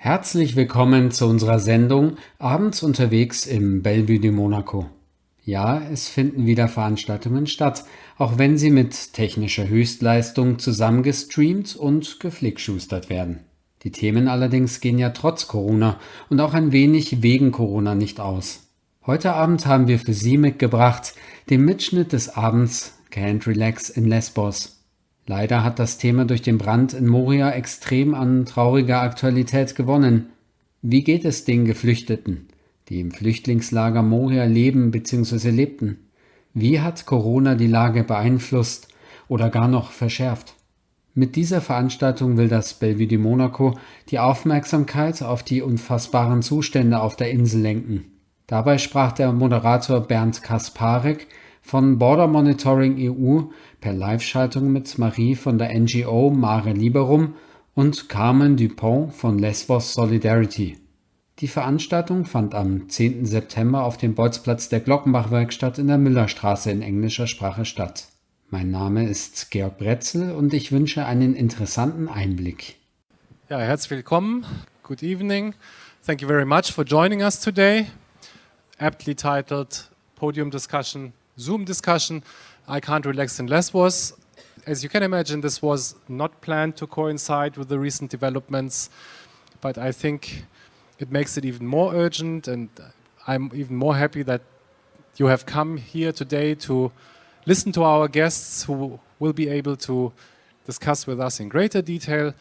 Herzlich willkommen zu unserer Sendung Abends unterwegs im Bellevue di Monaco. Ja, es finden wieder Veranstaltungen statt, auch wenn sie mit technischer Höchstleistung zusammengestreamt und geflickschustert werden. Die Themen allerdings gehen ja trotz Corona und auch ein wenig wegen Corona nicht aus. Heute Abend haben wir für Sie mitgebracht den Mitschnitt des Abends Can't Relax in Lesbos. Leider hat das Thema durch den Brand in Moria extrem an trauriger Aktualität gewonnen. Wie geht es den Geflüchteten, die im Flüchtlingslager Moria leben bzw. lebten? Wie hat Corona die Lage beeinflusst oder gar noch verschärft? Mit dieser Veranstaltung will das Bellevue di Monaco die Aufmerksamkeit auf die unfassbaren Zustände auf der Insel lenken. Dabei sprach der Moderator Bernd Kasparek von bordermonitoring.eu per Live-Schaltung mit Marie von der NGO Mare Liberum und Carmen Dupont von Lesvos Solidarity. Die Veranstaltung fand am 10. September auf dem Bolzplatz der Glockenbachwerkstatt in der Müllerstraße in englischer Sprache statt. Mein Name ist Georg Bretzel und ich wünsche einen interessanten Einblick. Ja, herzlich willkommen. Good evening. Thank you very much for joining us today. Aptly titled Podium Discussion, Zoom Discussion, I Can't Relax in Lesbos. As you can imagine, this was not planned to coincide with the recent developments, but I think it makes it even more urgent, and I'm even more happy that you have come here today to listen to our guests who will be able to discuss with us in greater detail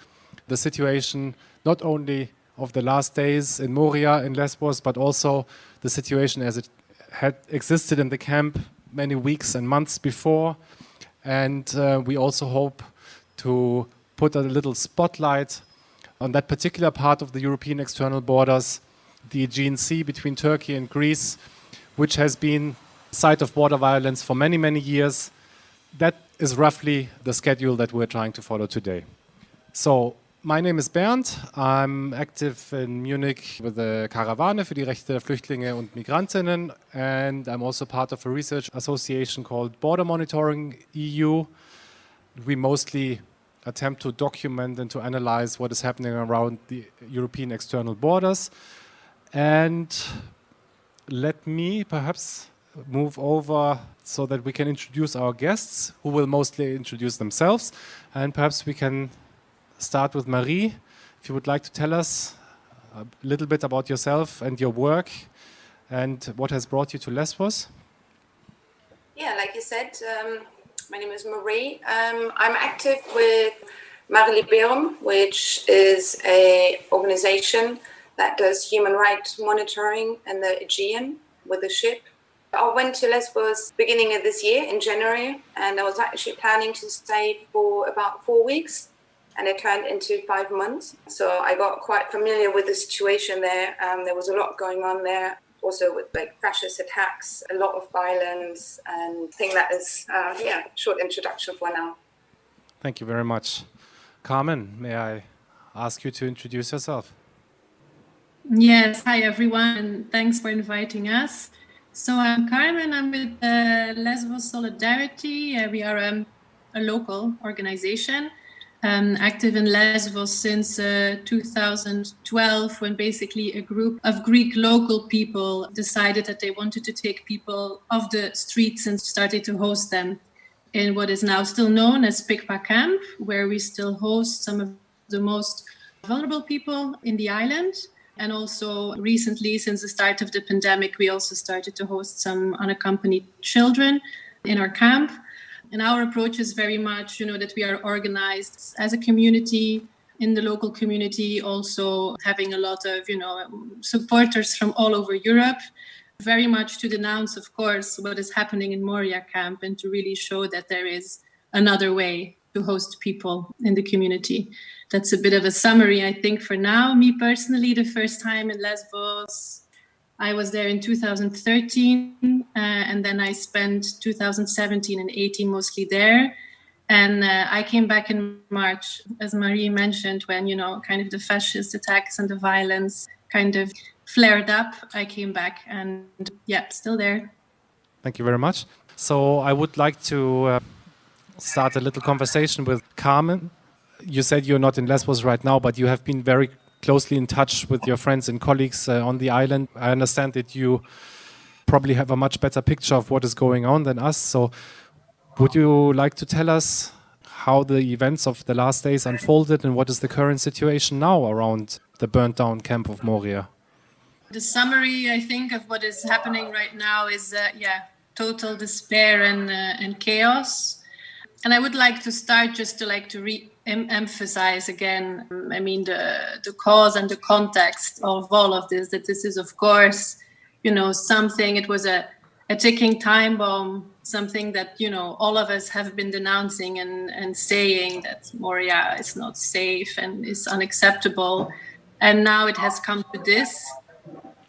the situation, not only of the last days in Moria in Lesbos, but also the situation as it had existed in the camp many weeks and months before. And we also hope to put a little spotlight on that particular part of the European external borders, the Aegean Sea between Turkey and Greece, which has been site of border violence for many, many years. That is roughly the schedule that we're trying to follow today. So, my name is Bernd. I'm active in Munich with the Karawane für die Rechte der Flüchtlinge und Migrantinnen, and I'm also part of a research association called bordermonitoring.eu. We mostly attempt to document and to analyze what is happening around the European external borders. And let me perhaps move over so that we can introduce our guests, who will mostly introduce themselves, and perhaps we can start with Marie. If you would like to tell us a little bit about yourself and your work and what has brought you to Lesbos. Yeah, like you said, my name is Marie. I'm active with Mare Liberum, which is an organization that does human rights monitoring in the Aegean with a ship. I went to Lesbos beginning of this year in January, and I was actually planning to stay for about 4 weeks, and it turned into 5 months. So I got quite familiar with the situation there. There was a lot going on there, also with like fascist attacks, a lot of violence, and I think that is, short introduction for now. Thank you very much. Carmen, may I ask you to introduce yourself? Yes, hi everyone, and thanks for inviting us. So I'm Carmen, I'm with Lesvos Solidarity. We are a local organization active in Lesvos since 2012, when basically a group of Greek local people decided that they wanted to take people off the streets and started to host them in what is now still known as Pikpa Camp, where we still host some of the most vulnerable people in the island. And also recently, since the start of the pandemic, we also started to host some unaccompanied children in our camp. And our approach is very much, that we are organized as a community in the local community, also having a lot of, supporters from all over Europe, very much to denounce, of course, what is happening in Moria camp and to really show that there is another way to host people in the community. That's a bit of a summary, I think, for now. Me personally, the first time in Lesbos, I was there in 2013, and then I spent 2017 and 18 mostly there. And I came back in March, as Marie mentioned, when, kind of the fascist attacks and the violence kind of flared up. I came back and, still there. Thank you very much. So I would like to start a little conversation with Carmen. You said you're not in Lesbos right now, but you have been very closely in touch with your friends and colleagues on the island. I understand that you probably have a much better picture of what is going on than us. So would you like to tell us how the events of the last days unfolded and what is the current situation now around the burnt down camp of Moria? The summary, I think, of what is happening right now is, total despair and chaos. And I would like to start just to re-emphasize again, the cause and the context of all of this, that this is, of course, something, it was a ticking time bomb, something that, all of us have been denouncing and saying that Moria is not safe and is unacceptable. And now it has come to this,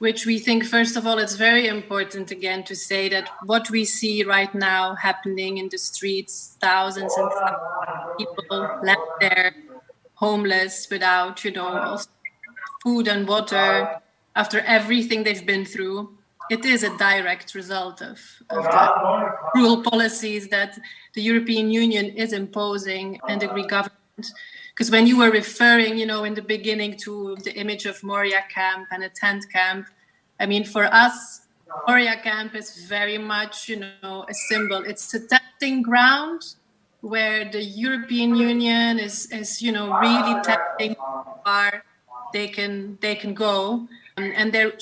which we think, first of all, it's very important again to say that what we see right now happening in the streets, thousands and thousands of people left there, homeless, without, food and water, after everything they've been through, it is a direct result of the cruel policies that the European Union is imposing and the Greek government. Because when you were referring, in the beginning to the image of Moria camp and a tent camp, for us, Moria camp is very much, a symbol. It's a testing ground where the European Union is really testing how far they can go. And they're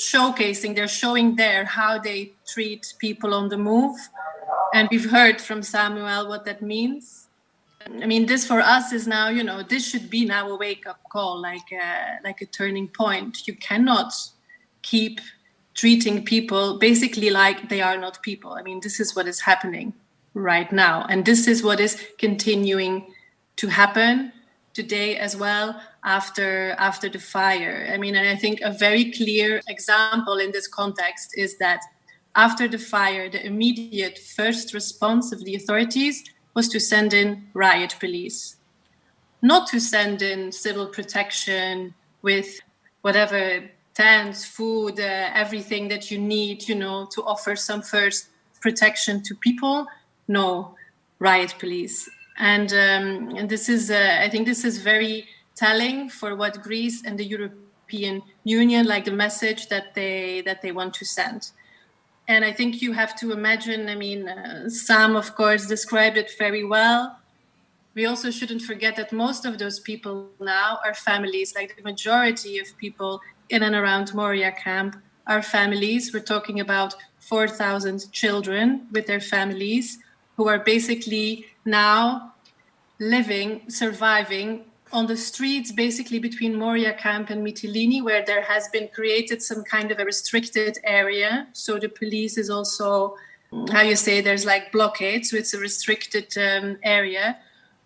showing there how they treat people on the move. And we've heard from Samuel what that means. This for us is now, this should be now a wake-up call, like a turning point. You cannot keep treating people basically like they are not people. This is what is happening right now. And this is what is continuing to happen today as well after the fire. And I think a very clear example in this context is that after the fire, the immediate first response of the authorities was to send in riot police, not to send in civil protection with whatever tents, food, everything that you need, to offer some first protection to people. No, riot police. And this is, I think this is very telling for what Greece and the European Union, like the message that they want to send. And I think you have to imagine, Sam, of course, described it very well. We also shouldn't forget that most of those people now are families, like the majority of people in and around Moria camp are families. We're talking about 4,000 children with their families who are basically now surviving on the streets, basically between Moria camp and Mytilene, where there has been created some kind of a restricted area. So the police is also, there's like blockades, so it's a restricted area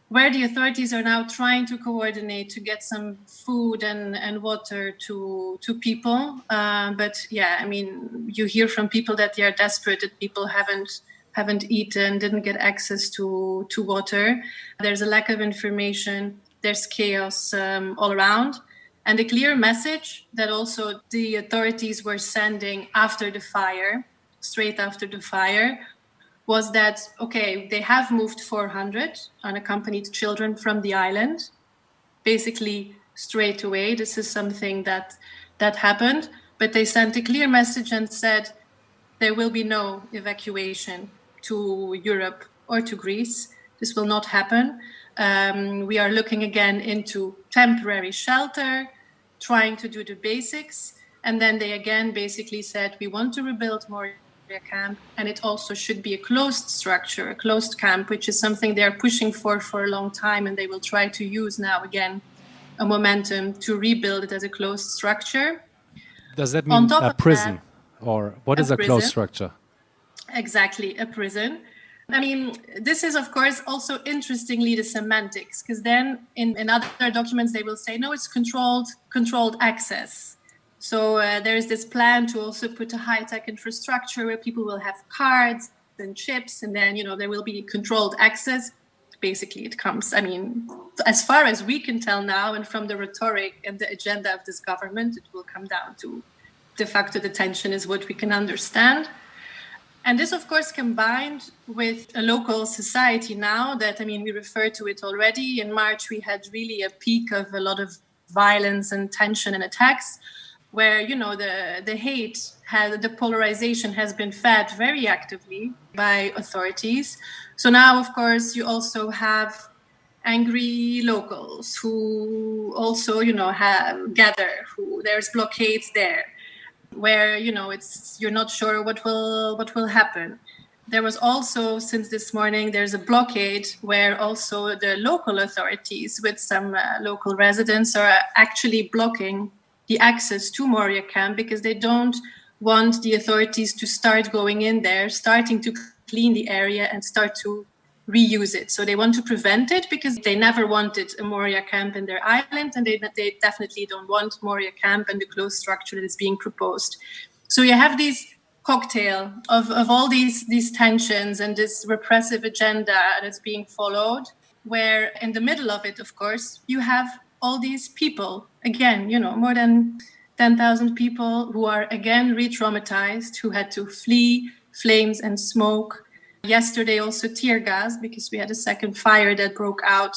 where the authorities are now trying to coordinate to get some food and water to people. You hear from people that they are desperate, that people haven't eaten, didn't get access to water. There's a lack of information. There's chaos all around. And the clear message that also the authorities were sending straight after the fire, was that, okay, they have moved 400 unaccompanied children from the island, basically straight away. This is something that happened. But they sent a clear message and said there will be no evacuation to Europe or to Greece. This will not happen. We are looking again into temporary shelter, trying to do the basics. And then they again basically said, we want to rebuild Moria camp, and it also should be a closed structure, a closed camp, which is something they are pushing for a long time. And they will try to use now again a momentum to rebuild it as a closed structure. Does that mean a prison? Or what is a closed structure? Exactly, a prison. This is, of course, also interestingly the semantics, because then in other documents they will say, no, it's controlled access. So there is this plan to also put a high-tech infrastructure where people will have cards and chips, and then, there will be controlled access. Basically, it comes, as far as we can tell now, and from the rhetoric and the agenda of this government, it will come down to de facto detention is what we can understand. And this, of course, combined with a local society now that, we refer to it already. In March, we had really a peak of a lot of violence and tension and attacks, where, the hate, the polarization has been fed very actively by authorities. So now, of course, you also have angry locals who also, gather, there's blockades there, where, you're not sure what will happen. There was also, since this morning, there's a blockade where also the local authorities with some local residents are actually blocking the access to Moria camp because they don't want the authorities to start going in there, starting to clean the area and start to reuse it. So they want to prevent it because they never wanted a Moria camp in their island, and they definitely don't want Moria camp and the closed structure that is being proposed. So you have these cocktail of all these tensions and this repressive agenda that's being followed, where in the middle of it, of course, you have all these people, again, more than 10,000 people who are again re-traumatized, who had to flee flames and smoke. Yesterday also tear gas, because we had a second fire that broke out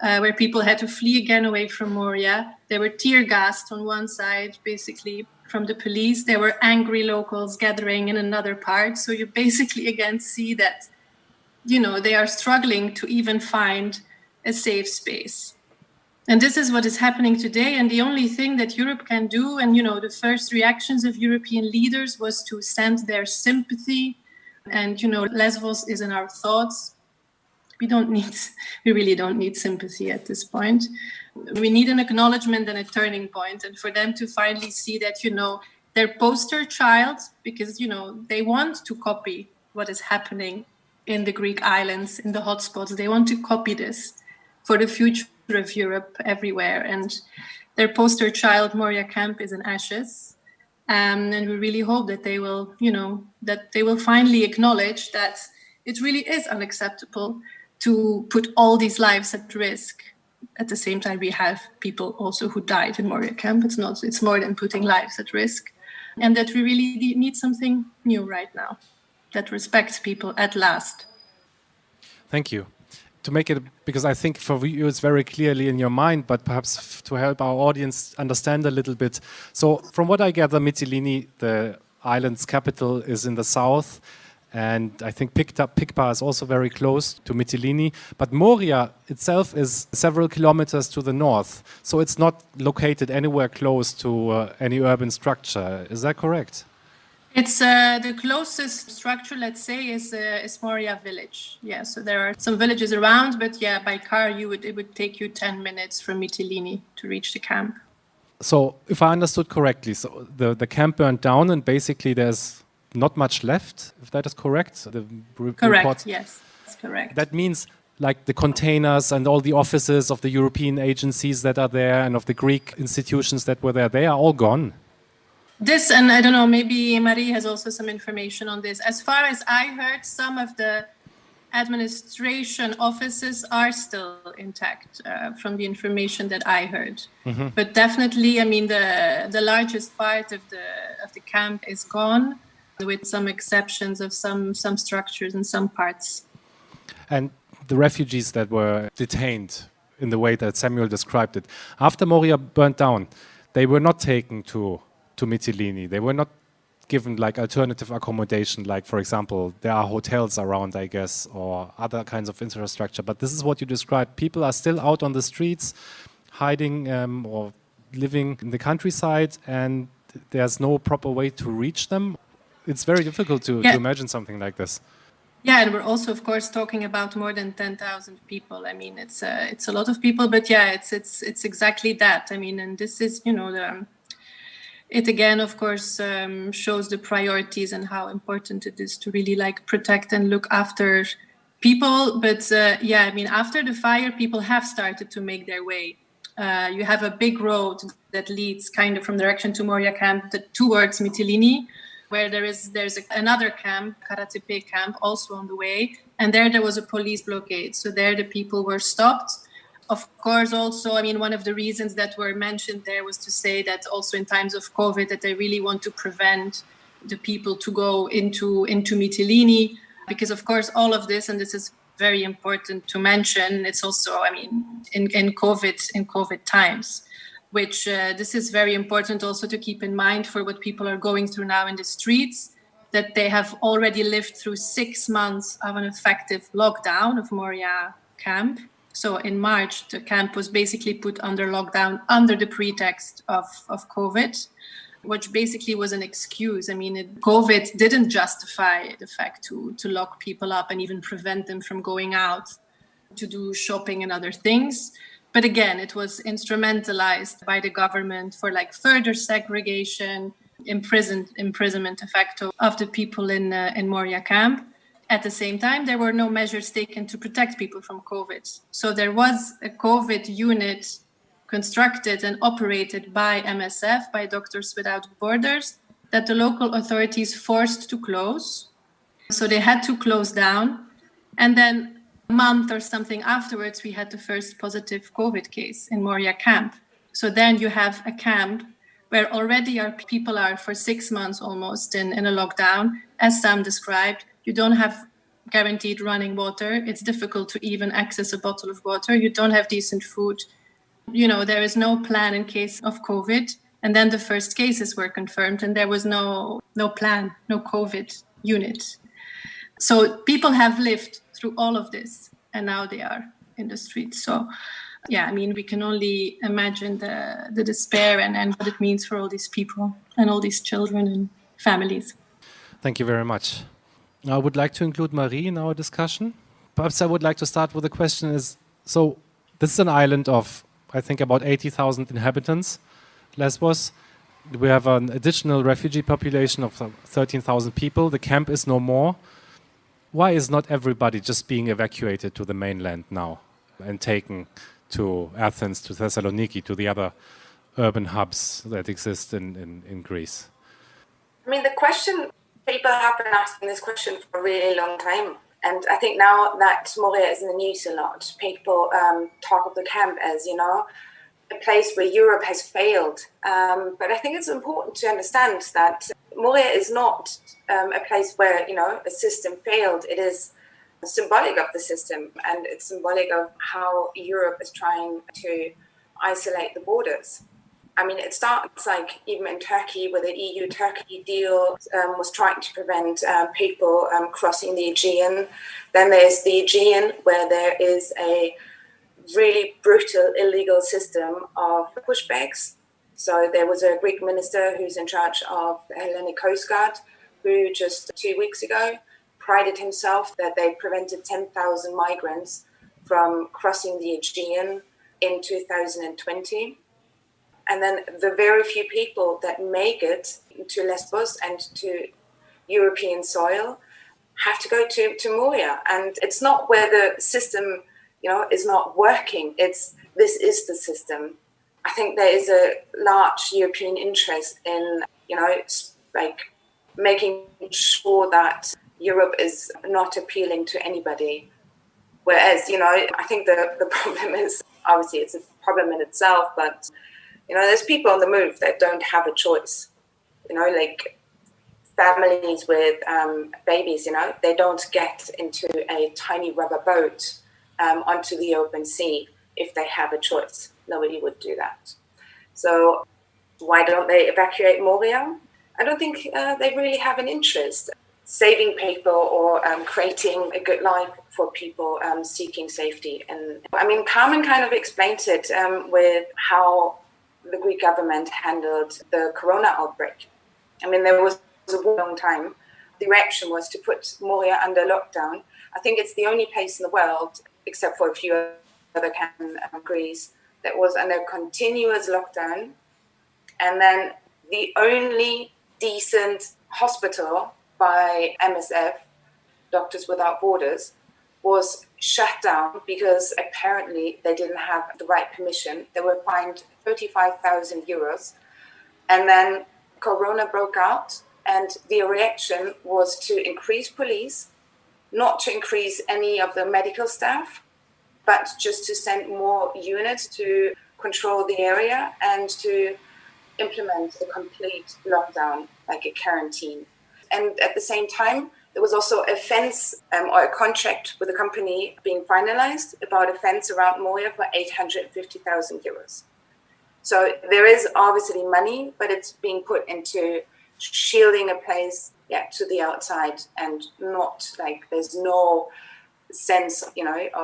where people had to flee again away from Moria. They were tear gassed on one side, basically, from the police. There were angry locals gathering in another part. So you basically again see that, they are struggling to even find a safe space. And this is what is happening today. And the only thing that Europe can do, and, the first reactions of European leaders was to send their sympathy. And, Lesvos is in our thoughts. We really don't need sympathy at this point. We need an acknowledgement and a turning point, and for them to finally see that, their poster child, because, they want to copy what is happening in the Greek islands, in the hotspots. They want to copy this for the future of Europe everywhere. And their poster child, Moria camp, is in ashes. And we really hope that they will, that they will finally acknowledge that it really is unacceptable to put all these lives at risk. At the same time, we have people also who died in Moria camp. It's more than putting lives at risk. And that we really need something new right now that respects people at last. Thank you. To make it, because I think for you it's very clearly in your mind, but perhaps to help our audience understand a little bit. So from what I gather, Mytilene, the island's capital, is in the south. And I think Pikpa is also very close to Mytilene. But Moria itself is several kilometers to the north. So it's not located anywhere close to any urban structure. Is that correct? It's the closest structure, let's say, is Moria village. Yeah, so there are some villages around, but yeah, by car it would take you 10 minutes from Mytilene to reach the camp. So if I understood correctly, so the camp burned down and basically there's not much left, if that is correct? Correct, reports. Yes, that's correct. That means like the containers and all the offices of the European agencies that are there and of the Greek institutions that were there, they are all gone. This, and I don't know, maybe Marie has also some information on this. As far as I heard, some of the administration offices are still intact from the information that I heard. Mm-hmm. But definitely, I mean, the largest part of the camp is gone, with some exceptions of some structures and some parts. And the refugees that were detained in the way that Samuel described it, after Moria burnt down, they were not taken to Mytilene. They were not given like alternative accommodation, like, for example, there are hotels around, I guess, or other kinds of infrastructure. But this is what you described. People are still out on the streets, hiding or living in the countryside, and there's no proper way to reach them. It's very difficult to imagine something like this. Yeah, and we're also, of course, talking about more than 10,000 people. I mean, it's a lot of people, but yeah, it's exactly that. I mean, and this is, it again, of course, shows the priorities and how important it is to really like protect and look after people. But I mean, after the fire, people have started to make their way. You have a big road that leads kind of from direction to Moria camp towards Mytilene, where there's another camp, Karatepe camp, also on the way. And there was a police blockade. So there the people were stopped. Of course, also, I mean, one of the reasons that were mentioned there was to say that also in times of COVID, that they really want to prevent the people to go into Mytilene, because of course, all of this, and this is very important to mention, it's also, I mean, in COVID times, which this is very important also to keep in mind for what people are going through now in the streets, that they have already lived through 6 months of an effective lockdown of Moria camp. So in March, the camp was basically put under lockdown under the pretext of COVID, which basically was an excuse. I mean, COVID didn't justify the fact to lock people up and even prevent them from going out to do shopping and other things. But again, it was instrumentalized by the government for like further segregation, imprisonment effect of the people in Moria camp. At the same time, there were no measures taken to protect people from COVID. So there was a COVID unit constructed and operated by MSF, by Doctors Without Borders, that the local authorities forced to close. So they had to close down. And then a month or something afterwards, we had the first positive COVID case in Moria camp. So then you have a camp where already our people are for 6 months almost in a lockdown. As Sam described, you don't have guaranteed running water. It's difficult to even access a bottle of water. You don't have decent food. There is no plan in case of COVID. And then the first cases were confirmed and there was no plan, no COVID unit. So people have lived through all of this and now they are in the streets. So we can only imagine the despair and what it means for all these people and all these children and families. Thank you very much. I would like to include Marie in our discussion. Perhaps I would like to start with the question so this is an island of, I think, about 80,000 inhabitants, Lesbos. We have an additional refugee population of 13,000 people. The camp is no more. Why is not everybody just being evacuated to the mainland now and taken to Athens, to Thessaloniki, to the other urban hubs that exist in Greece? I mean, the question, people have been asking this question for a really long time. And I think now that Moria is in the news a lot, people talk of the camp as, a place where Europe has failed. But I think it's important to understand that Moria is not a place where, a system failed. It is symbolic of the system, and it's symbolic of how Europe is trying to isolate the borders. I mean, it starts like even in Turkey, where the EU-Turkey deal was trying to prevent people crossing the Aegean. Then there's the Aegean, where there is a really brutal, illegal system of pushbacks. So there was a Greek minister who's in charge of the Hellenic Coast Guard, who just 2 weeks ago prided himself that they prevented 10,000 migrants from crossing the Aegean in 2020. And then the very few people that make it to Lesbos and to European soil have to go to Moria. And it's not where the system, is not working. This is the system. I think there is a large European interest in, making sure that Europe is not appealing to anybody. Whereas, I think the problem is, obviously it's a problem in itself, but there's people on the move that don't have a choice. Like families with babies, they don't get into a tiny rubber boat onto the open sea if they have a choice. Nobody would do that. So why don't they evacuate Moria? I don't think they really have an interest saving people or creating a good life for people seeking safety. And I mean, Carmen kind of explained it with how the Greek government handled the corona outbreak. I mean, there was a long time. The reaction was to put Moria under lockdown. I think it's the only place in the world, except for a few other Greece, that was under continuous lockdown. And then the only decent hospital by MSF, Doctors Without Borders, was shut down because apparently they didn't have the right permission. They were fined 35,000 euros. And then Corona broke out, and the reaction was to increase police, not to increase any of the medical staff, but just to send more units to control the area and to implement a complete lockdown, like a quarantine. And at the same time, there was also a fence or a contract with a company being finalized about a fence around Moria for 850,000 euros. So there is obviously money, but it's being put into shielding a place, to the outside, and not like there's no sense,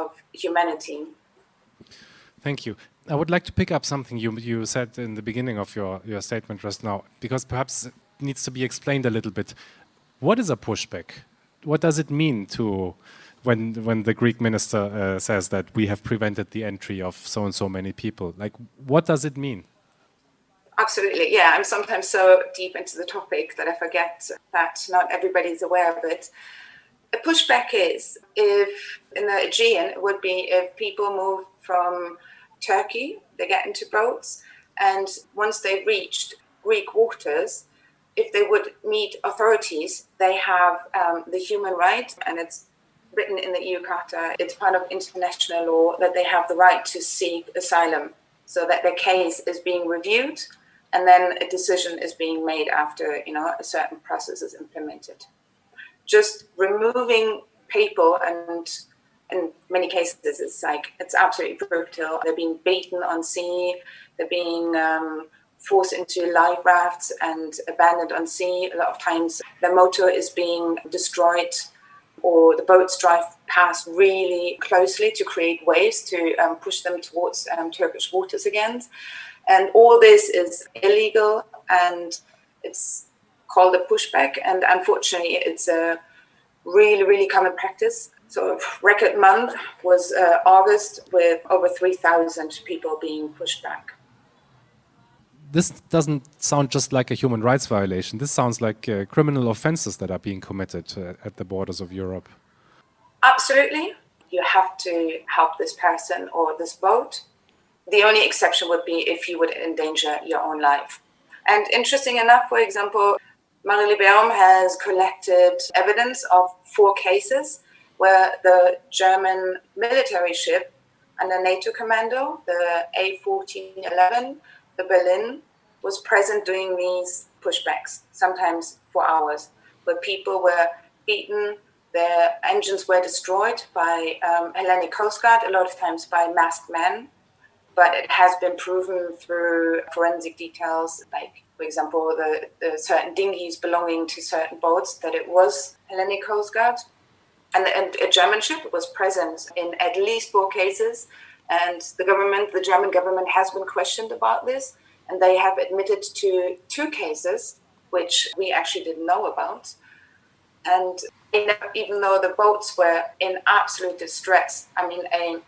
of humanity. Thank you. I would like to pick up something you said in the beginning of your statement just now, because perhaps it needs to be explained a little bit. What is a pushback? What does it mean when the Greek minister says that we have prevented the entry of so and so many people? Like, what does it mean? Absolutely, yeah. I'm sometimes so deep into the topic that I forget that not everybody's aware of it. A pushback is, if in the Aegean, it would be if people move from Turkey, they get into boats, and once they've reached Greek waters, if they would meet authorities, they have the human right, and it's written in the EU Charter, it's part of international law, that they have the right to seek asylum, so that their case is being reviewed, and then a decision is being made after, a certain process is implemented. Just removing people, and in many cases, it's absolutely brutal. They're being beaten on sea, they're being forced into life rafts and abandoned on sea. A lot of times their motor is being destroyed, or the boats drive past really closely to create waves to push them towards Turkish waters again. And all this is illegal, and it's called a pushback. And unfortunately, it's a really, really common practice. So record month was August, with over 3,000 people being pushed back. This doesn't sound just like a human rights violation. This sounds like criminal offenses that are being committed at the borders of Europe. Absolutely. You have to help this person or this boat. The only exception would be if you would endanger your own life. And interesting enough, for example, Mare Liberum has collected evidence of 4 cases where the German military ship under NATO commando, the A1411, the Berlin, was present during these pushbacks, sometimes for hours, where people were beaten, their engines were destroyed by Hellenic Coast Guard, a lot of times by masked men. But it has been proven through forensic details, like, for example, the certain dinghies belonging to certain boats, that it was Hellenic Coast Guard. And a German ship was present in at least 4 cases. And the German government has been questioned about this. And they have admitted to 2 cases, which we actually didn't know about. And even though the boats were in absolute distress, I mean, a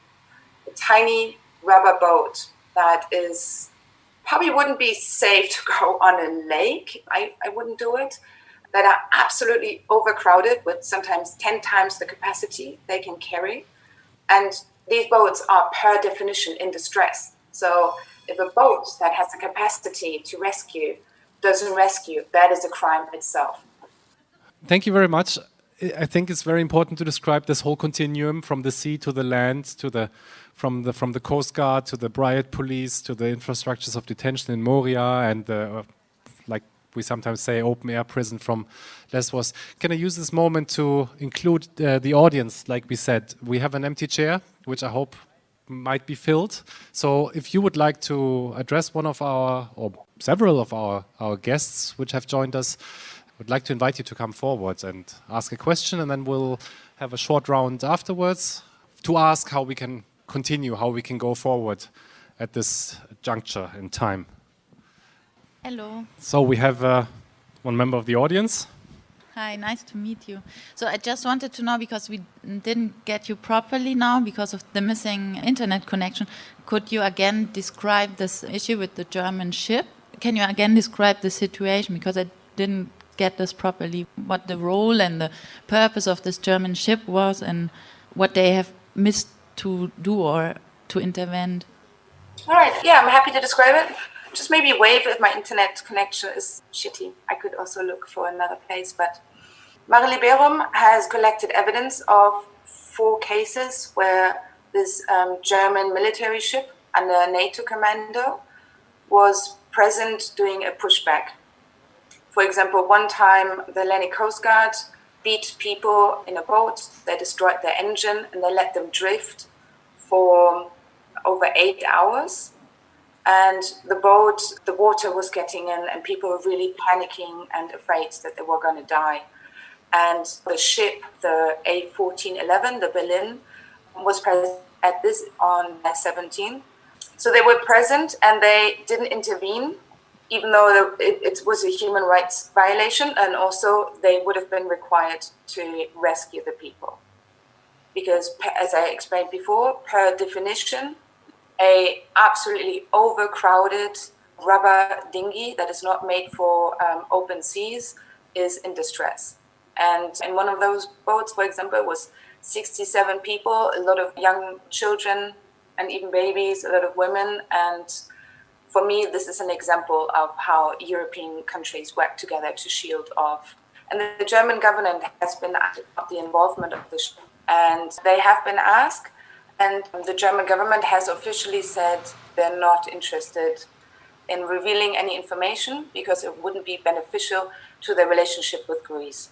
tiny rubber boat that is probably wouldn't be safe to go on a lake. I wouldn't do it. That are absolutely overcrowded with sometimes 10 times the capacity they can carry. And these boats are per definition in distress. So if a boat that has the capacity to rescue doesn't rescue, that is a crime itself. Thank you very much. I think it's very important to describe this whole continuum from the sea to the land, to from the Coast Guard to the riot police to the infrastructures of detention in Moria and the, like we sometimes say, open air prison from Lesvos. Can I use this moment to include the audience? Like we said, we have an empty chair, which I hope might be filled. So if you would like to address one of our, or several of our guests which have joined us, I would like to invite you to come forward and ask a question, and then we'll have a short round afterwards to ask how we can continue, how we can go forward at this juncture in time. Hello. So we have one member of the audience. Hi, nice to meet you. So I just wanted to know, because we didn't get you properly now because of the missing internet connection, could you again describe this issue with the German ship? Can you again describe the situation? Because I didn't get this properly, what the role and the purpose of this German ship was and what they have missed to do or to intervene. All right, yeah, I'm happy to describe it. Just maybe wave if my internet connection is shitty. I could also look for another place, but Mare Liberum has collected evidence of 4 cases where this German military ship under NATO commando was present doing a pushback. For example, one time the Hellenic Coast Guard beat people in a boat, they destroyed their engine and they let them drift for over 8 hours. And the water was getting in, and people were really panicking and afraid that they were going to die. And the ship, the A1411, the Berlin, was present at this on 17. So they were present and they didn't intervene, even though it was a human rights violation, and also they would have been required to rescue the people. Because, as I explained before, per definition, a absolutely overcrowded rubber dinghy that is not made for open seas is in distress. And in one of those boats, for example, was 67 people, a lot of young children and even babies, a lot of women. And for me, this is an example of how European countries work together to shield off. And the German government has been asking about the involvement of the ship. And they have been asked, and the German government has officially said they're not interested in revealing any information because it wouldn't be beneficial to their relationship with Greece.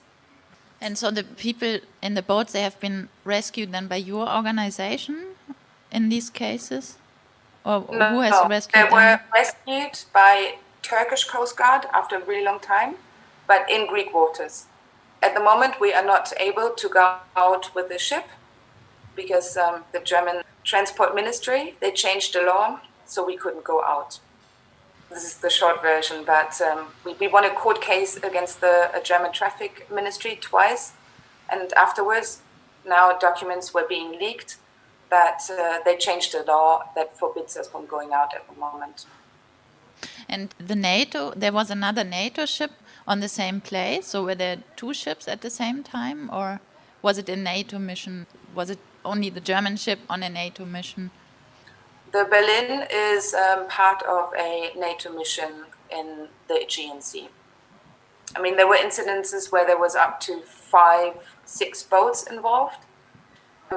And so the people in the boats, they have been rescued then by your organization in these cases? Or who has rescued them? They were rescued by Turkish Coast Guard after a really long time, but in Greek waters. At the moment, we are not able to go out with the ship because the German Transport Ministry, they changed the law, so we couldn't go out. This is the short version, but we won a court case against the German Traffic Ministry twice, and afterwards, now documents were being leaked, but they changed the law that forbids us from going out at the moment. And the NATO, there was another NATO ship on the same place, so were there two ships at the same time, or was it a NATO mission? Was it only the German ship on a NATO mission? The Berlin is part of a NATO mission in the Aegean Sea. I mean, there were incidences where there was up to 5-6 boats involved.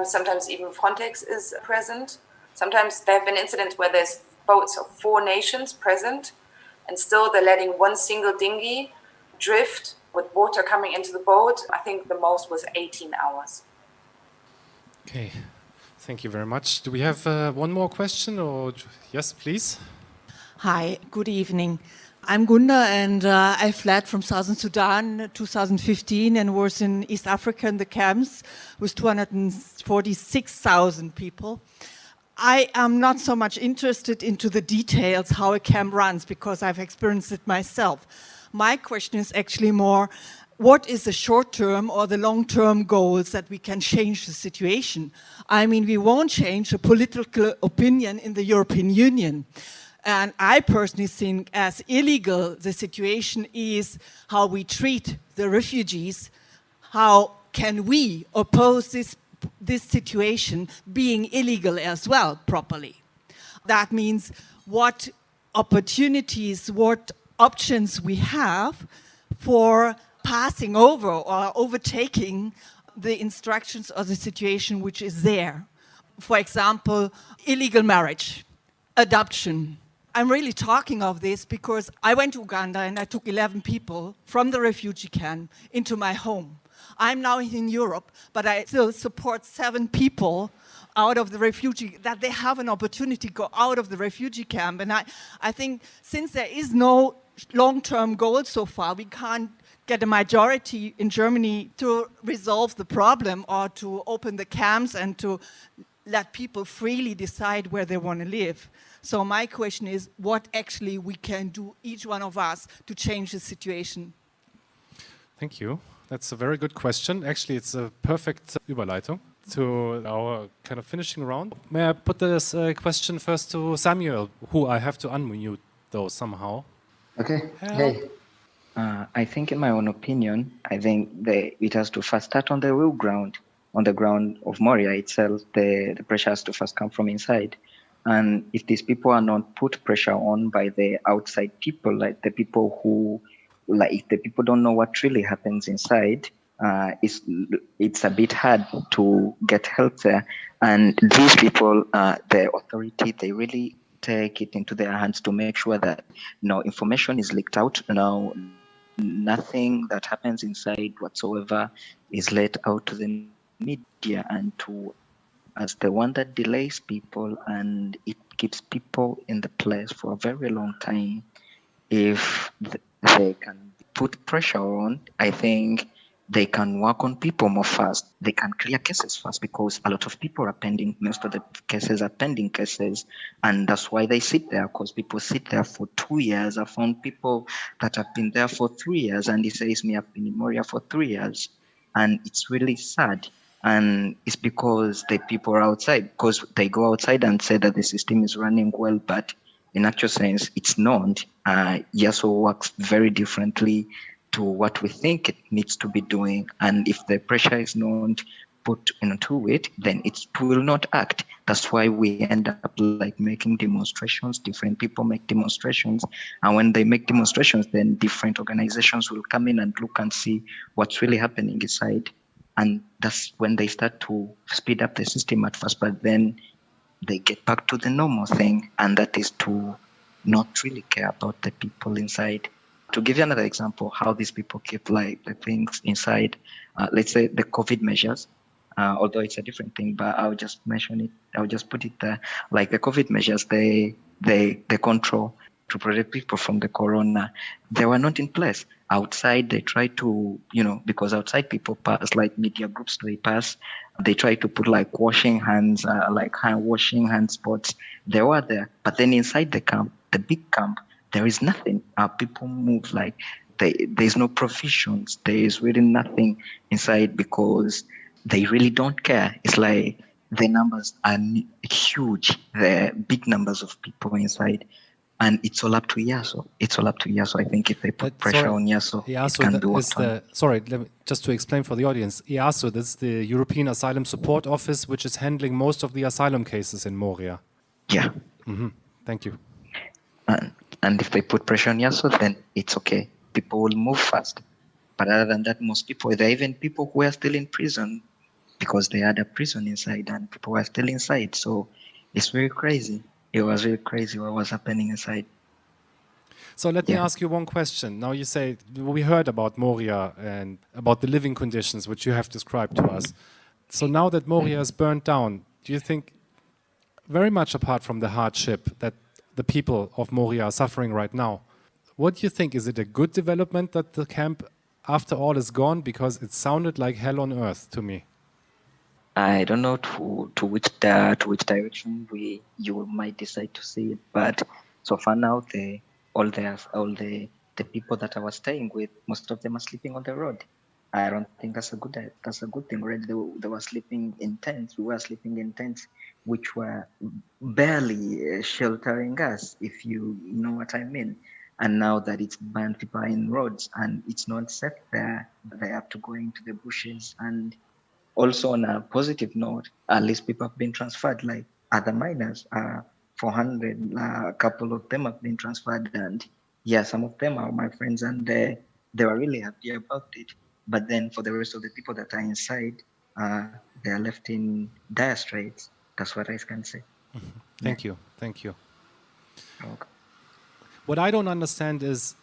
Sometimes even Frontex is present. Sometimes there have been incidents where there's boats of 4 nations present, and still they're letting one single dinghy drift with water coming into the boat. I think the most was 18 hours. Okay. Thank you very much. Do we have one more question? Or yes, please. Hi, good evening. I'm Gunda, and I fled from Southern Sudan in 2015 and was in East Africa in the camps with 246,000 people. I am not so much interested into the details how a camp runs because I've experienced it myself. My question is actually more, what is the short-term or the long-term goals that we can change the situation? I mean, we won't change a political opinion in the European Union. And I personally think as illegal the situation is how we treat the refugees, how can we oppose this situation being illegal as well properly? That means what opportunities, what options we have for passing over or overtaking the instructions or the situation which is there. For example, illegal marriage, adoption. I'm really talking of this because I went to Uganda and I took 11 people from the refugee camp into my home. I'm now in Europe, but I still support 7 people out of the refugee, that they have an opportunity to go out of the refugee camp. And I think since there is no long-term goal so far, we can't get a majority in Germany to resolve the problem or to open the camps and to let people freely decide where they want to live. So my question is, what actually we can do, each one of us, to change the situation? Thank you. That's a very good question. Actually, it's a perfect Überleitung to our kind of finishing round. May I put this question first to Samuel, who I have to unmute though somehow. Okay. Hey. I think, in my own opinion, I think it has to first start on the real ground, on the ground of Moria itself. The pressure has to first come from inside. And if these people are not put pressure on by the outside people, like the people who, like if the people don't know what really happens inside, it's a bit hard to get help there. And these people, the authority, they really take it into their hands to make sure that no information is leaked out. No, nothing that happens inside whatsoever is let out to the media and to as the one that delays people, and it keeps people in the place for a very long time. If they can put pressure on, I think they can work on people more fast. They can clear cases fast because a lot of people are pending. Most of the cases are pending cases. And that's why they sit there, because people sit there for 2 years. I found people that have been there for 3 years, and he says, me, I've been in Moria for 3 years. And it's really sad. And it's because the people are outside, because they go outside and say that the system is running well, but in actual sense, it's not. YASO works very differently to what we think it needs to be doing. And if the pressure is not put into it, then it will not act. That's why we end up like making demonstrations. Different people make demonstrations. And when they make demonstrations, then different organizations will come in and look and see what's really happening inside. And that's when they start to speed up the system at first, but then they get back to the normal thing, and that is to not really care about the people inside. To give you another example, how these people keep like the things inside, let's say the COVID measures, although it's a different thing, but I'll just mention it. I'll just put it there. Like the COVID measures, they control to protect people from the corona. They were not in place. Outside, they try to, because outside people pass, like media groups, they pass. They try to put like washing hands, like hand washing hand spots. They were there. But then inside the camp, the big camp, there is nothing. People move like there's no provisions. There is really nothing inside because they really don't care. It's like the numbers are huge. There are big numbers of people inside. And it's all up to YASO. It's all up to YASO. I think if they put pressure on YASO, it can do it. Just to explain for the audience, YASO, this is the European Asylum Support Office, which is handling most of the asylum cases in Moria. Yeah. Mm-hmm. Thank you. And if they put pressure on YASO, then it's okay. People will move fast. But other than that, most people, there are even people who are still in prison because they had a prison inside and people were still inside. So it's very crazy. It was really crazy what was happening inside. So let me ask you one question. Now you say, we heard about Moria and about the living conditions which you have described to us. So now that Moria is burnt down, do you think, very much apart from the hardship that the people of Moria are suffering right now, what do you think? Is it a good development that the camp, after all, is gone? Because it sounded like hell on earth to me. I don't know to which direction you might decide to see it, but so far now all the people that I was staying with, most of them are sleeping on the road. I don't think that's a good thing. Right? They were sleeping in tents. We were sleeping in tents, which were barely sheltering us, if you know what I mean. And now that it's banned, people are in roads and it's not safe there. They have to go into the bushes. And also on a positive note, at least people have been transferred, like other miners, 400, a couple of them have been transferred. And yeah, some of them are my friends and they were really happy about it. But then for the rest of the people that are inside, they are left in dire straits. That's what I can say. Mm-hmm. Thank you. Okay. What I don't understand is,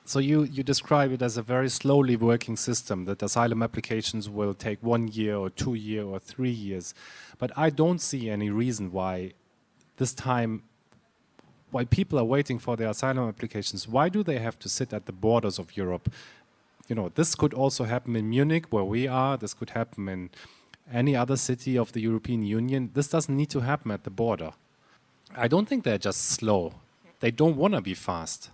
so you describe it as a very slowly working system, that asylum applications will take 1 year or 2 years or 3 years. But I don't see any reason why while people are waiting for their asylum applications, why do they have to sit at the borders of Europe? This could also happen in Munich, where we are. This could happen in any other city of the European Union. This doesn't need to happen at the border. I don't think they're just slow. They don't want to be fast.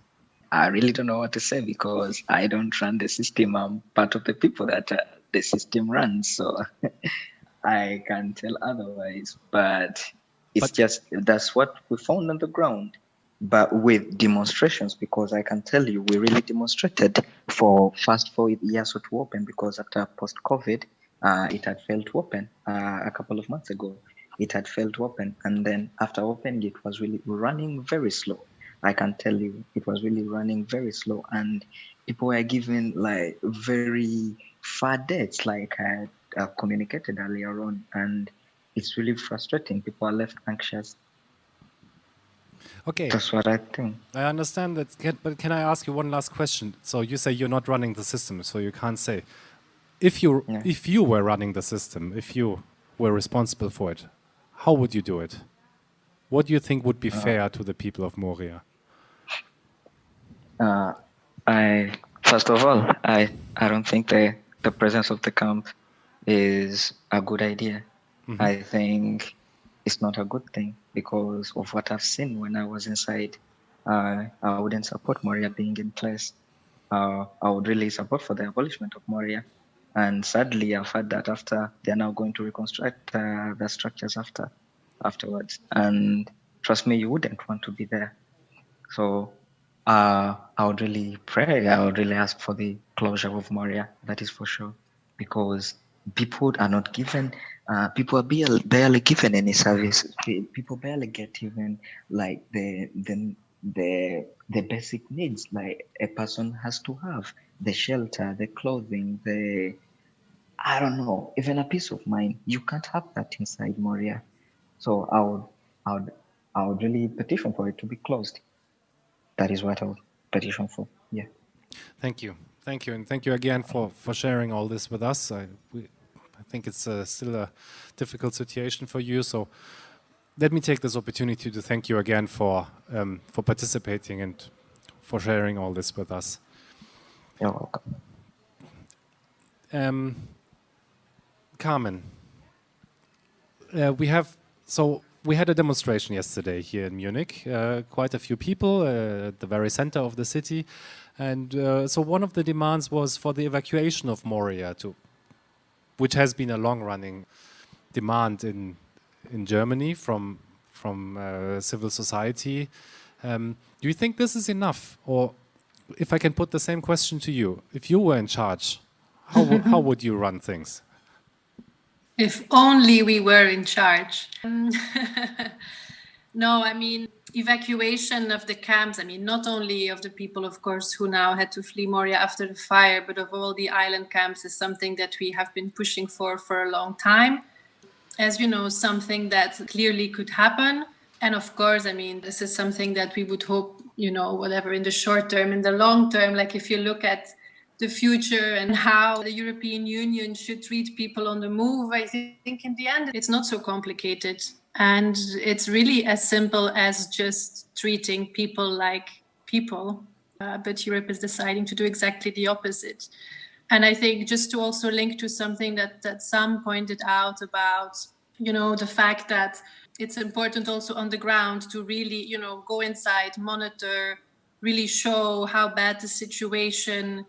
I really don't know what to say because I don't run the system. I'm part of the people that the system runs, so I can't tell otherwise. But that's what we found on the ground. But with demonstrations, because I can tell you, we really demonstrated for YASO to open, because after post-COVID, it had failed to open a couple of months ago. It had failed to open. And then after opening, it was really running very slow. I can tell you, it was really running very slow. And people were given like very far dates, like I communicated earlier on. And it's really frustrating. People are left anxious. Okay. That's what I think. I understand that, but can I ask you one last question? So you say you're not running the system, so you can't say. If you were running the system, if you were responsible for it, how would you do it? What do you think would be fair to the people of Moria? First of all, I don't think the presence of the camp is a good idea. Mm-hmm. I think it's not a good thing because of what I've seen when I was inside. I wouldn't support Moria being in place. I would really support for the abolishment of Moria. And sadly, I've heard that after they're now going to reconstruct the structures afterwards. And trust me, you wouldn't want to be there. So I would really pray, I would really ask for the closure of Moria, that is for sure. Because people are not given, people are barely given any service. People barely get even like the basic needs like a person has to have, the shelter, the clothing, I don't know, even a peace of mind. You can't have that inside Moria. So I would really petition for it to be closed. That is what I would petition for. Yeah. Thank you, and thank you again for sharing all this with us. I think it's still a difficult situation for you. So let me take this opportunity to thank you again for participating and for sharing all this with us. You're welcome. Carmen, we had a demonstration yesterday here in Munich, quite a few people at the very center of the city. And so one of the demands was for the evacuation of Moria, which has been a long-running demand in Germany from civil society. Do you think this is enough? Or if I can put the same question to you, if you were in charge, how would you run things? If only we were in charge. No, I mean, evacuation of the camps, I mean, not only of the people, of course, who now had to flee Moria after the fire, but of all the island camps is something that we have been pushing for a long time. As you know, something that clearly could happen. And of course, I mean, this is something that we would hope, whatever in the short term, in the long term, like if you look at the future and how the European Union should treat people on the move, I think in the end, it's not so complicated. And it's really as simple as just treating people like people. But Europe is deciding to do exactly the opposite. And I think just to also link to something that Sam pointed out about, the fact that it's important also on the ground to really, go inside, monitor, really show how bad the situation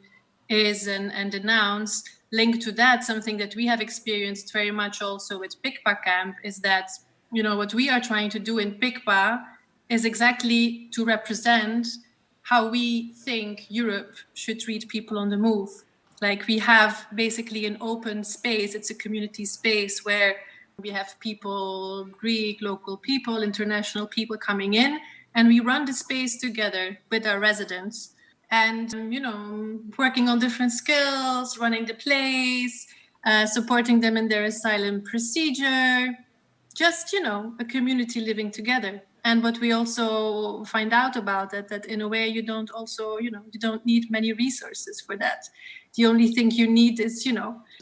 is and announce. Linked to that, something that we have experienced very much also with PICPA camp is that, what we are trying to do in PICPA is exactly to represent how we think Europe should treat people on the move. Like we have basically an open space, it's a community space where we have people, Greek, local people, international people coming in, and we run the space together with our residents. And, working on different skills, running the place, supporting them in their asylum procedure, just, a community living together. And what we also find out about that in a way you don't also, you don't need many resources for that. The only thing you need is,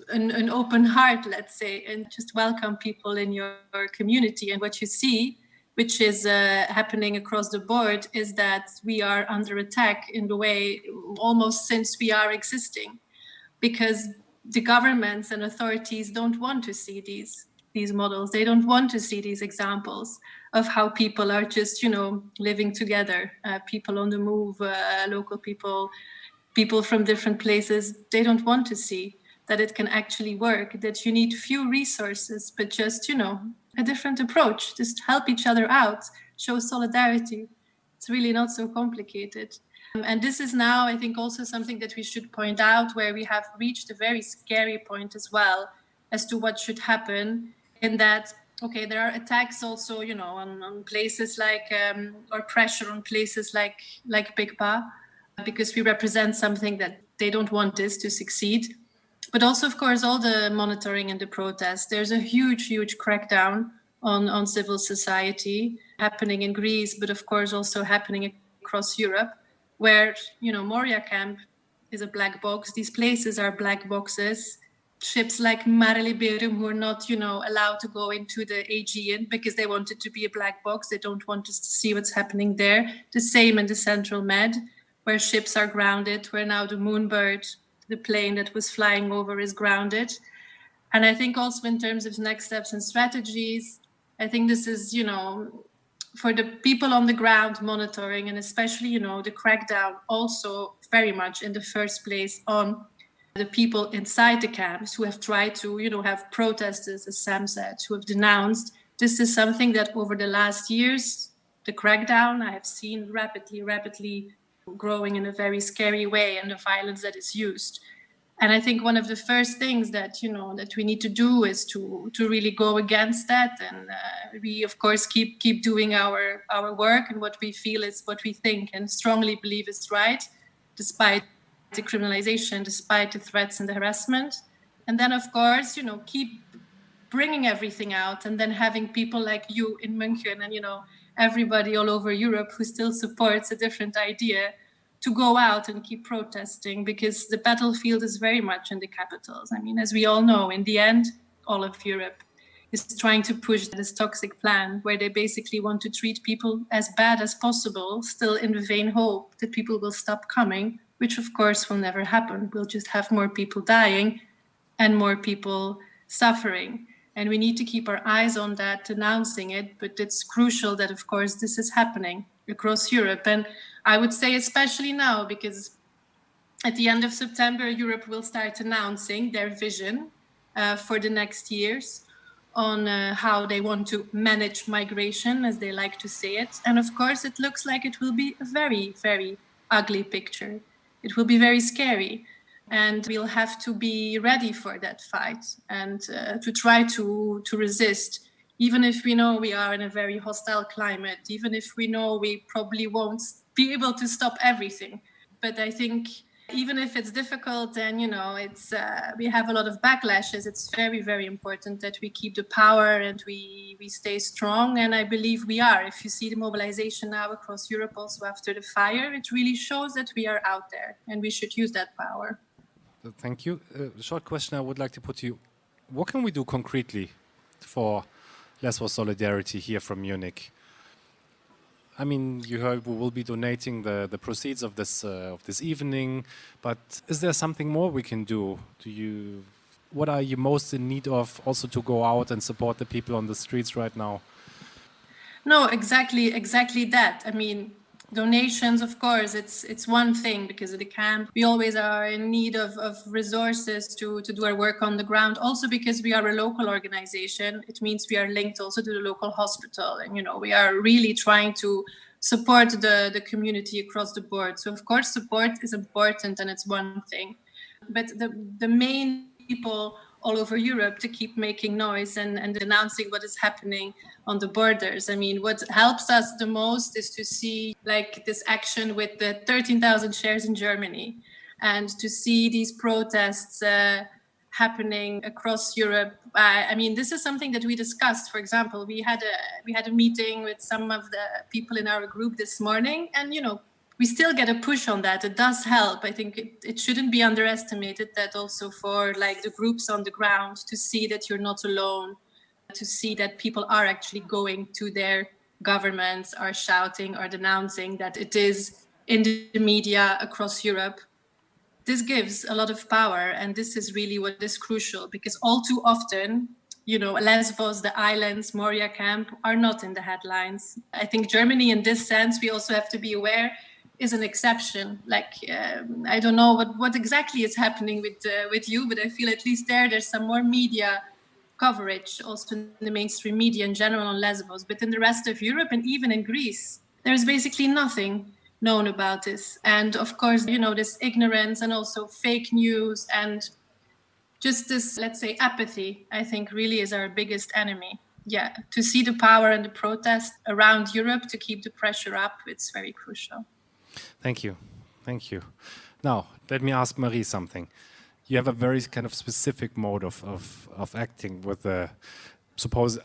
an open heart, let's say, and just welcome people in your community. And what you see, which is happening across the board, is that we are under attack in the way almost since we are existing, because the governments and authorities don't want to see these models. They don't want to see these examples of how people are just, living together, people on the move, local people from different places. They don't want to see that it can actually work, that you need few resources, but just, a different approach, just help each other out, show solidarity. It's really not so complicated. And this is now, I think, also something that we should point out, where we have reached a very scary point as well as to what should happen, in that, okay, there are attacks also, on places like, or pressure on places like PICPA, because we represent something that they don't want this to succeed. But also, of course, all the monitoring and the protests. There's a huge crackdown on civil society happening in Greece, but of course also happening across Europe, where, Moria camp is a black box. These places are black boxes. ships like Mare Liberum, who are not, allowed to go into the Aegean because they want it to be a black box. They don't want us to see what's happening there. The same in the Central Med, where ships are grounded, where now the Moonbird, the plane that was flying over, is grounded. And I think also in terms of next steps and strategies, I think this is, for the people on the ground monitoring, and especially, the crackdown also very much in the first place on the people inside the camps who have tried to, have protesters, as Sam said, who have denounced. This is something that over the last years, the crackdown, I have seen rapidly growing in a very scary way, and the violence that is used. And I think one of the first things that, that we need to do is to really go against that. And we, of course, keep doing our work and what we feel is what we think and strongly believe is right, despite the criminalization, despite the threats and the harassment. And then, of course, keep bringing everything out, and then having people like you in München and, everybody all over Europe who still supports a different idea to go out and keep protesting, because the battlefield is very much in the capitals. I mean, as we all know, in the end, all of Europe is trying to push this toxic plan where they basically want to treat people as bad as possible, still in the vain hope that people will stop coming, which of course will never happen. We'll just have more people dying and more people suffering. And we need to keep our eyes on that, denouncing it, but it's crucial that, of course, this is happening across Europe. And I would say especially now, because at the end of September, Europe will start announcing their vision for the next years on how they want to manage migration, as they like to say it. And of course, it looks like it will be a very, very ugly picture. It will be very scary. And we'll have to be ready for that fight and to try to resist, even if we know we are in a very hostile climate, even if we know we probably won't be able to stop everything. But I think even if it's difficult and, it's we have a lot of backlashes, it's very, very important that we keep the power and we stay strong. And I believe we are. If you see the mobilization now across Europe, also after the fire, it really shows that we are out there and we should use that power. Thank you. A short question I would like to put to you. What can we do concretely for Lesbos solidarity here from Munich? I mean, you heard we will be donating the proceeds of this evening, but is there something more we can do? What are you most in need of also to go out and support the people on the streets right now? No, exactly that. I mean, donations, of course, it's one thing, because of the camp. We always are in need of resources to do our work on the ground. Also because we are a local organization, it means we are linked also to the local hospital. And, we are really trying to support the community across the board. So, of course, support is important and it's one thing. But the main people all over Europe to keep making noise and announcing what is happening on the borders. I mean, what helps us the most is to see this action with the 13,000 shares in Germany, and to see these protests happening across Europe. I mean, this is something that we discussed. For example, we had a meeting with some of the people in our group this morning, and we still get a push on that. It does help. I think it shouldn't be underestimated that also for the groups on the ground to see that you're not alone, to see that people are actually going to their governments, are shouting, are denouncing, that it is in the media across Europe. This gives a lot of power, and this is really what is crucial, because all too often, Lesbos, the islands, Moria camp are not in the headlines. I think Germany, in this sense, we also have to be aware, is an exception. I don't know what exactly is happening with you, but I feel at least there's some more media coverage, also in the mainstream media in general on Lesbos. But in the rest of Europe and even in Greece, there's basically nothing known about this. And of course, this ignorance and also fake news and just this, let's say, apathy, I think really is our biggest enemy. Yeah, to see the power and the protest around Europe to keep the pressure up, it's very crucial. Thank you. Now, let me ask Marie something. You have a very kind of specific mode of acting with suppose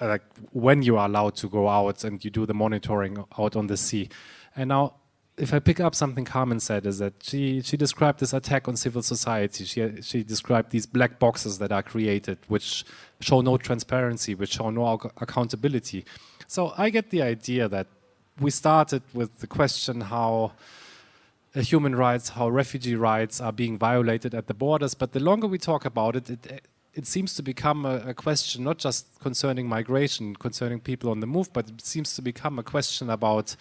when you are allowed to go out and you do the monitoring out on the sea. And now, if I pick up something Carmen said, is that she described this attack on civil society. She described these black boxes that are created, which show no transparency, which show no accountability. So I get the idea that we started with the question how human rights, how refugee rights are being violated at the borders. But the longer we talk about it, it seems to become a question not just concerning migration, concerning people on the move, but it seems to become a question about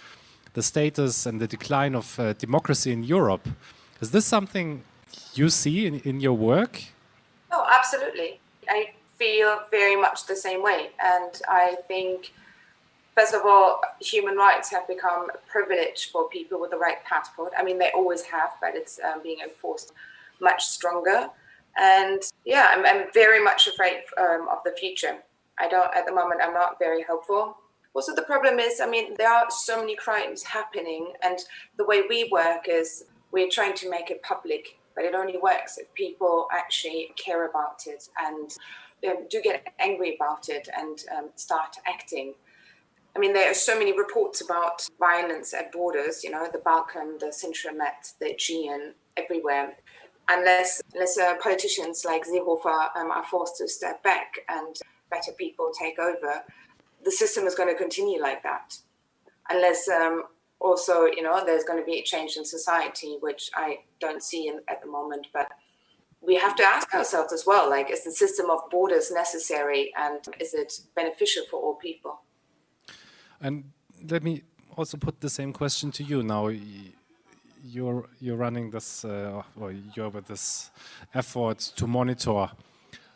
the status and the decline of democracy in Europe. Is this something you see in your work? Oh, absolutely. I feel very much the same way. And I think, first of all, human rights have become a privilege for people with the right passport. I mean, they always have, but it's being enforced much stronger. And yeah, I'm very much afraid of the future. At the moment, I'm not very hopeful. Also, the problem is, I mean, there are so many crimes happening, and the way we work is we're trying to make it public, but it only works if people actually care about it and do get angry about it and start acting. I mean, there are so many reports about violence at borders, you know, the Balkan, the Central-Med, the Aegean, everywhere. Unless politicians like Seehofer are forced to step back and better people take over, the system is going to continue like that. Unless also, you know, there's going to be a change in society, which I don't see at the moment. But we have to ask ourselves as well, like, is the system of borders necessary and is it beneficial for all people? And let me also put the same question to you now. You're running this, or you're with this effort to monitor.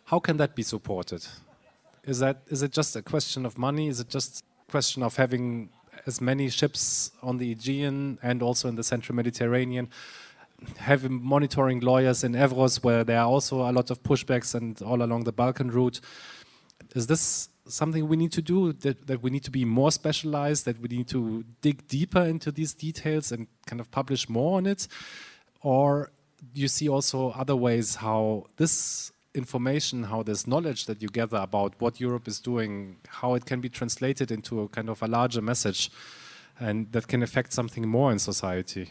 How can that be supported? Is it just a question of money? Is it just a question of having as many ships on the Aegean and also in the Central Mediterranean, having monitoring lawyers in Evros where there are also a lot of pushbacks and all along the Balkan route? Is this something we need to do, that we need to be more specialized, that we need to dig deeper into these details and kind of publish more on it? Or do you see also other ways how this information, how this knowledge that you gather about what Europe is doing, how it can be translated into a kind of a larger message and that can affect something more in society?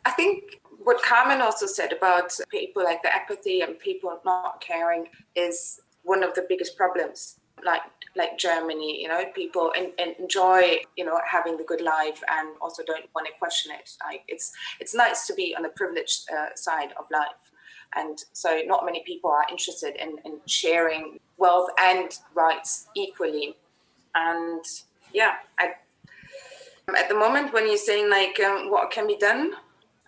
I think what Carmen also said about people, like the apathy and people not caring, is one of the biggest problems. Like Germany, you know, people enjoy, you know, having the good life and also don't want to question it. Like it's nice to be on the privileged side of life. And so not many people are interested in sharing wealth and rights equally. And yeah, at the moment when you're saying like what can be done,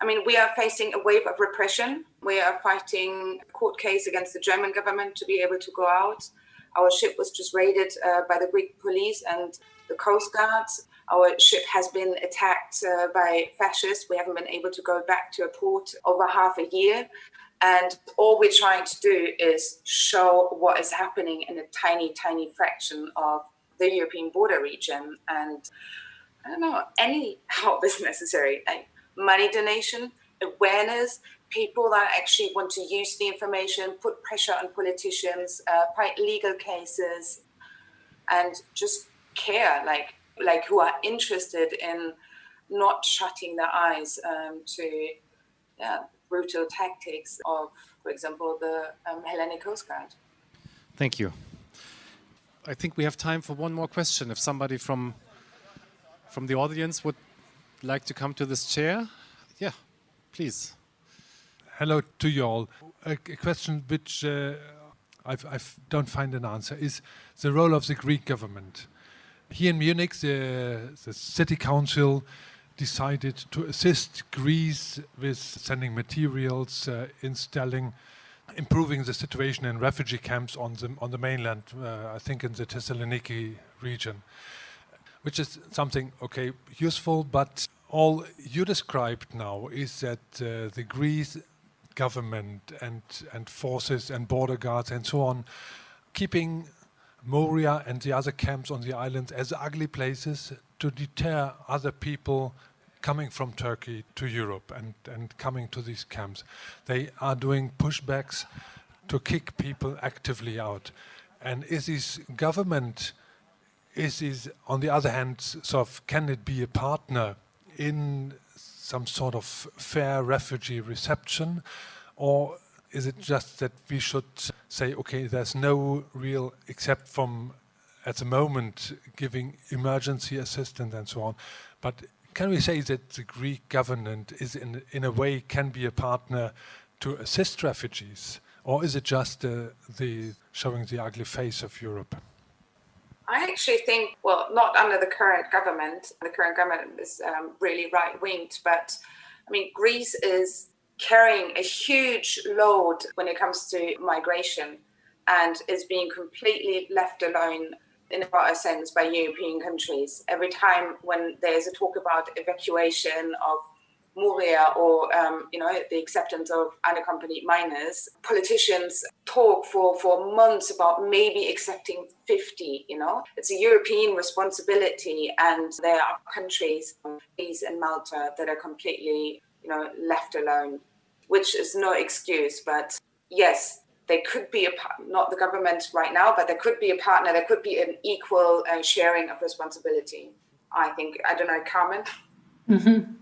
I mean, we are facing a wave of repression. We are fighting a court case against the German government to be able to go out. Our ship was just raided by the Greek police and the Coast Guards. Our ship has been attacked by fascists. We haven't been able to go back to a port over half a year. And all we're trying to do is show what is happening in a tiny, tiny fraction of the European border region. And I don't know, any help is necessary. Like money donation, awareness, people that actually want to use the information, put pressure on politicians, fight legal cases, and just care, like who are interested in not shutting their eyes to brutal tactics of, for example, the Hellenic Coast Guard. Thank you. I think we have time for one more question. If somebody from the audience would like to come to this chair. Yeah, please. Hello to you all. A question which I don't find an answer is the role of the Greek government. Here in Munich, the city council decided to assist Greece with sending materials, improving the situation in refugee camps on the mainland, I think in the Thessaloniki region, which is something, okay, useful, but all you described now is that the Greece government and forces and border guards and so on, keeping Moria and the other camps on the islands as ugly places to deter other people coming from Turkey to Europe and coming to these camps. They are doing pushbacks to kick people actively out. And is this government, on the other hand, sort of, can it be a partner in some sort of fair refugee reception, or is it just that we should say, okay, there's no real, except from at the moment giving emergency assistance and so on, but can we say that the Greek government is in a way can be a partner to assist refugees, or is it just the showing the ugly face of Europe? I actually think, well, not under the current government. The current government is really right-winged, but I mean, Greece is carrying a huge load when it comes to migration and is being completely left alone in a sense by European countries. Every time when there's a talk about evacuation of Moria or the acceptance of unaccompanied minors, politicians talk for months about maybe accepting 50. It's a European responsibility, and there are countries, Greece and Malta, that are completely left alone, which is no excuse. But yes, there could be not the government right now, but there could be a partner. There could be an equal sharing of responsibility. I think. I don't know, Carmen. Mm-hmm.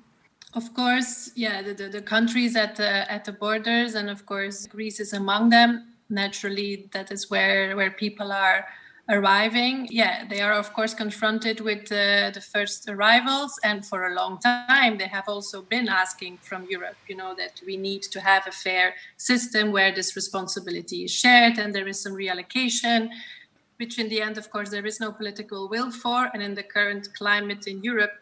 Of course, yeah, the countries at the borders, and of course Greece is among them. Naturally, that is where people are arriving. Yeah, they are of course confronted with the first arrivals, and for a long time they have also been asking from Europe, that we need to have a fair system where this responsibility is shared and there is some reallocation, which in the end, of course, there is no political will for. And in the current climate in Europe,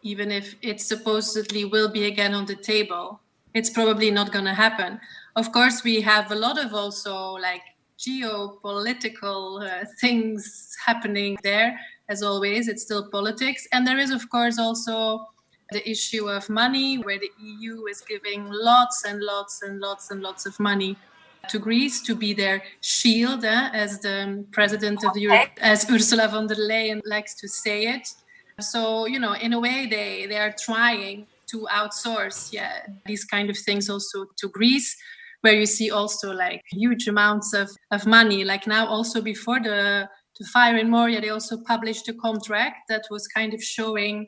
even if it supposedly will be again on the table, it's probably not going to happen. Of course, we have a lot of also like geopolitical things happening there. As always, it's still politics. And there is, of course, also the issue of money, where the EU is giving lots and lots and lots and lots of money to Greece to be their shield, as the president of the Europe, as Ursula von der Leyen likes to say it. So, in a way, they are trying to outsource, these kind of things also to Greece, where you see also like huge amounts of money. Like now, also before the fire in Moria, they also published a contract that was kind of showing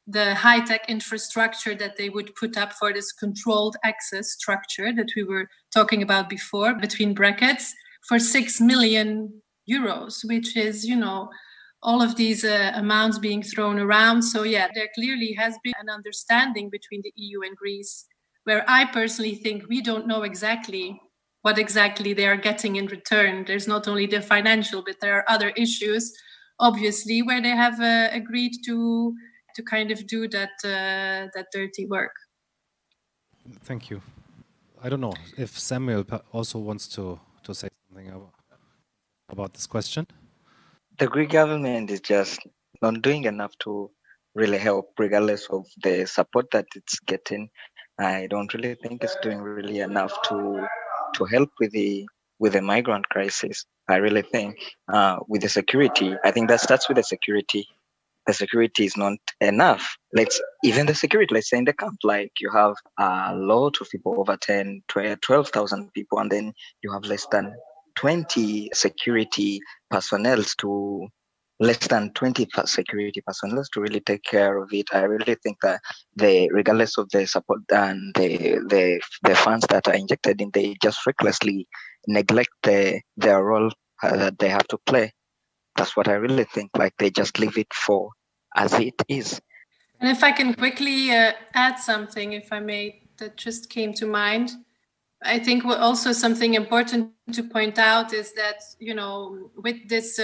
the high-tech infrastructure that they would put up for this controlled access structure that we were talking about before, between brackets, for 6 million euros, which is, all of these amounts being thrown around. So there clearly has been an understanding between the EU and Greece, where I personally think we don't know exactly what exactly they are getting in return. There's not only the financial, but there are other issues, obviously, where they have agreed to kind of do that dirty work. Thank you. I don't know if Samuel also wants to say something about this question. The Greek government is just not doing enough to really help, regardless of the support that it's getting. I don't really think it's doing really enough to help with the migrant crisis. I really think with the security, I think that starts with the security. The security is not enough. Let's say in the camp, like you have a lot of people, over 12,000 people, and then you have less than 20 security personnel to really take care of it. I really think that regardless of the support and the funds that are injected in, they just recklessly neglect their role that they have to play. That's what I really think. Like they just leave it for as it is. And if I can quickly add something, if I may, that just came to mind. I think what also something important to point out is that, with this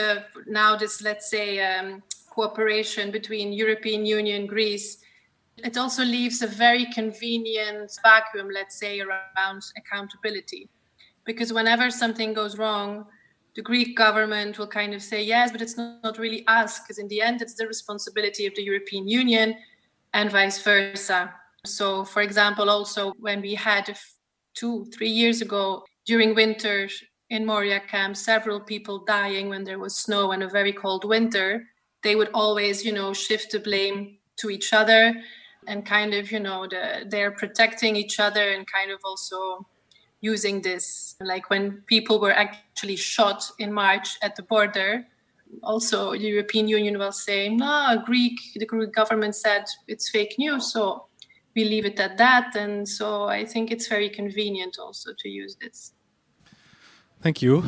let's say, cooperation between European Union, Greece, it also leaves a very convenient vacuum, let's say, around accountability. Because whenever something goes wrong, the Greek government will kind of say, yes, but it's not really us, because in the end, it's the responsibility of the European Union and vice versa. So, for example, also when we had 2-3 years ago, during winter in Moria camp, several people dying when there was snow and a very cold winter, they would always, shift the blame to each other and kind of, they're protecting each other and kind of also using this, like when people were actually shot in March at the border, also the European Union was saying, no, the Greek government said it's fake news. So we leave it at that. And so I think it's very convenient also to use this. Thank you.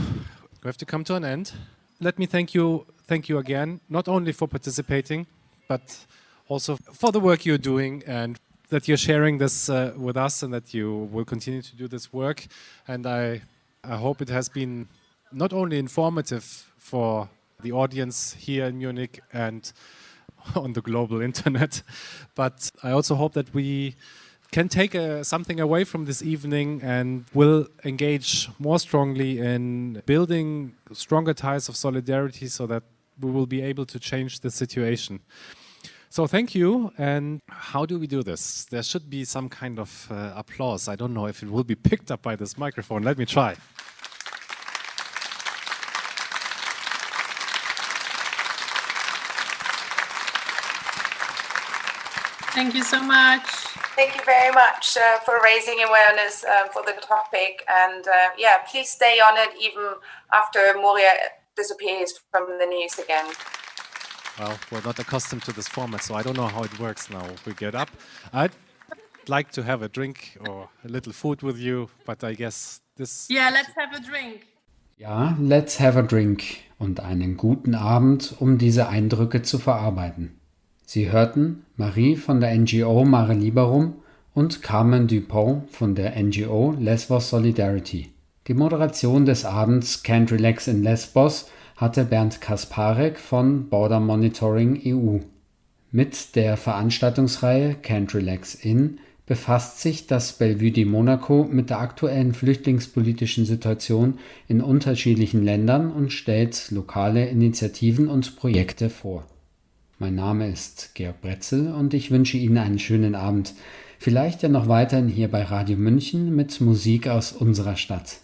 We have to come to an end. Let me thank you again, not only for participating, but also for the work you're doing and that you're sharing this with us and that you will continue to do this work. And I hope it has been not only informative for the audience here in Munich and on the global internet, but I also hope that we can take something away from this evening and will engage more strongly in building stronger ties of solidarity so that we will be able to change the situation. So thank you. And how do we do this? There should be some kind of applause. I don't know if it will be picked up by this microphone. Let me try. Thank you so much. Thank you very much for raising awareness for the topic. And please stay on it even after Moria disappears from the news again. Well, we're not accustomed to this format, so I don't know how it works now. We get up. I'd like to have a drink or a little food with you, but I guess this... Yeah, let's have a drink. Ja, let's have a drink und einen guten Abend, um diese Eindrücke zu verarbeiten. Sie hörten Marie von der NGO Mare Liberum und Carmen Dupont von der NGO Lesvos Solidarity. Die Moderation des Abends Can't Relax in Lesbos hatte Bernd Kasparek von bordermonitoring.eu. Mit der Veranstaltungsreihe Can't Relax in befasst sich das Bellevue di Monaco mit der aktuellen flüchtlingspolitischen Situation in unterschiedlichen Ländern und stellt lokale Initiativen und Projekte vor. Mein Name ist Georg Bretzel und ich wünsche Ihnen einen schönen Abend. Vielleicht ja noch weiterhin hier bei Radio München mit Musik aus unserer Stadt.